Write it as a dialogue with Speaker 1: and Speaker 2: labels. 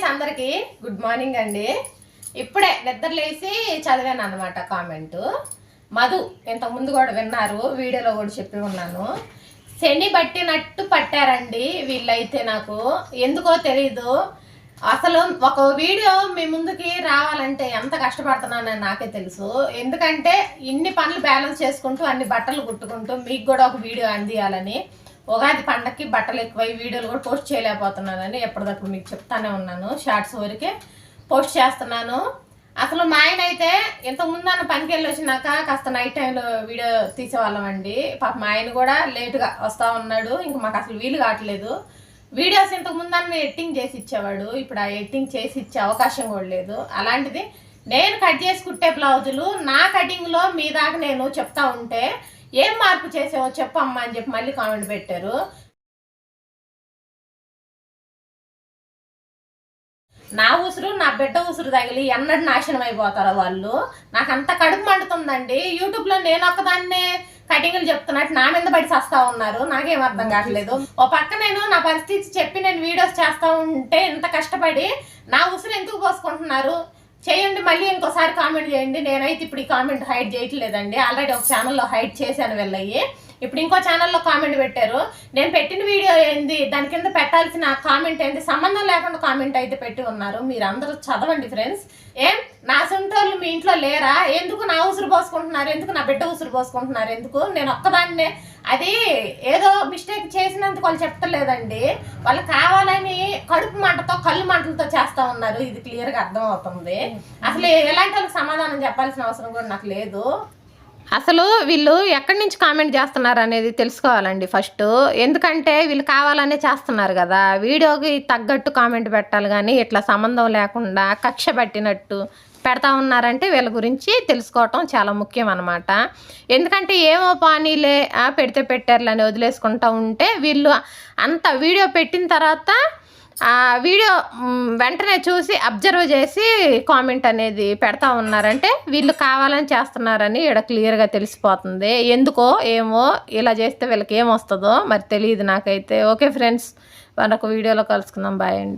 Speaker 1: అందరికి good morning అండి. ఇప్పుడే నిద్ర లేసి చదివాను అనమాట కామెంట్. మధు ఇంతకు ముందు కూడా విన్నారు, వీడియోలో కూడా చెప్పి ఉన్నాను. శని పట్టినట్టు పట్టారండి వీళ్ళైతే. నాకు ఎందుకో తెలీదు. అసలు ఒక వీడియో మీ ముందుకి రావాలంటే ఎంత కష్టపడుతున్నానని నాకే తెలుసు. ఎందుకంటే ఇన్ని పనులు బ్యాలెన్స్ చేసుకుంటూ అన్ని బట్టలు కుట్టుకుంటూ మీకు కూడా ఒక వీడియో అందియాలని, ఉగాది పండగకి బట్టలు ఎక్కువై వీడియోలు కూడా పోస్ట్ చేయలేకపోతున్నానని ఎప్పటికప్పుడు మీకు చెప్తానే ఉన్నాను. షార్ట్స్ వరకే పోస్ట్ చేస్తున్నాను. అసలు మా ఆయన అయితే ఇంతకుముందు అన్న పనికి వెళ్ళి వచ్చినాక కాస్త నైట్ టైంలో వీడియో తీసేవాళ్ళం అండి. పాప మా ఆయన కూడా లేటుగా వస్తూ ఉన్నాడు. ఇంక మాకు అసలు వీలు కావట్లేదు. వీడియోస్ ఇంతకుముందు అన్న ఎడిటింగ్ చేసి ఇచ్చేవాడు. ఇప్పుడు ఆ ఎడిటింగ్ చేసి ఇచ్చే అవకాశం కూడా లేదు. అలాంటిది నేను కట్ చేసి కుట్టే బ్లౌజులు నా కటింగ్లో మీ దాకా నేను చెప్తా ఉంటే ఏం మార్పు చేసావో చెప్పమ్మా అని చెప్పి మళ్ళీ కామెంట్ పెట్టారు. నా ఉసురు నా బిడ్డ ఉసురు తగిలి ఎన్నడూ నాశనం అయిపోతారో వాళ్ళు. నాకు అంత కడుపు మండుతుందండి. యూట్యూబ్లో నేను ఒక్కదాన్నే కటింగ్లు చెప్తున్నట్టు నా మీద పడి చేస్తా ఉన్నారు. నాకేం అర్థం కావట్లేదు. ఓ పక్క నేను నా పరిస్థితి చెప్పి నేను వీడియోస్ చేస్తూ ఉంటే ఇంత కష్టపడి నా ఉసురు ఎందుకు పోసుకుంటున్నారు చేయండి. మళ్ళీ ఇంకోసారి కామెంట్ చేయండి. నేనైతే ఇప్పుడు ఈ కామెంట్ హైడ్ చేయట్లేదండి. ఆల్రెడీ ఒక ఛానల్లో హైడ్ చేశాను వెళ్ళయి. ఇప్పుడు ఇంకో ఛానల్లో కామెంట్ పెట్టారు. నేను పెట్టిన వీడియో ఏంది, దాని కింద పెట్టాల్సిన కామెంట్ ఏంది, సంబంధం లేకుండా కామెంట్ అయితే పెట్టి ఉన్నారు. మీరు అందరూ చదవండి ఫ్రెండ్స్. ఏం నా సొంటోళ్ళు మీ ఇంట్లో లేరా? ఎందుకు నా ఉసురు పోసుకుంటున్నారు? ఎందుకు నా బిడ్డ ఉసురు పోసుకుంటున్నారు? ఎందుకు నేను ఒక్కదాన్నే? అది ఏదో మిస్టేక్ చేసినందుకు వాళ్ళు చెప్తలేదండి. వాళ్ళు కావాలని కడుపు మంటతో కళ్ళు మంటలతో చేస్తూ ఉన్నారు. ఇది క్లియర్గా అర్థమవుతుంది. అసలు ఎలాంటి వాళ్ళకి సమాధానం చెప్పాల్సిన అవసరం కూడా నాకు లేదు. అసలు వీళ్ళు ఎక్కడి నుంచి కామెంట్ చేస్తున్నారు అనేది తెలుసుకోవాలండి ఫస్ట్. ఎందుకంటే వీళ్ళు కావాలనే చేస్తున్నారు కదా. వీడియోకి తగ్గట్టు కామెంట్ పెట్టాలి కానీ ఇట్లా సంబంధం లేకుండా కక్ష పట్టినట్టు పెడతా ఉన్నారంటే వీళ్ళ గురించి తెలుసుకోవటం చాలా ముఖ్యం అన్నమాట. ఎందుకంటే ఏమో పానీలే పెడితే పెట్టారులని వదిలేసుకుంటూ ఉంటే వీళ్ళు అంత వీడియో పెట్టిన తర్వాత ఆ వీడియో వెంటనే చూసి అబ్జర్వ్ చేసి కామెంట్ అనేది పెడతా ఉన్నారంటే వీళ్ళు కావాలని చేస్తున్నారని ఇక్కడ క్లియర్గా తెలిసిపోతుంది. ఎందుకో ఏమో ఇలా చేస్తే వీళ్ళకి ఏమొస్తుందో మరి తెలియదు నాకైతే. ఓకే ఫ్రెండ్స్, మరొక వీడియోలో కలుసుకుందాం. బాయ్ అండి.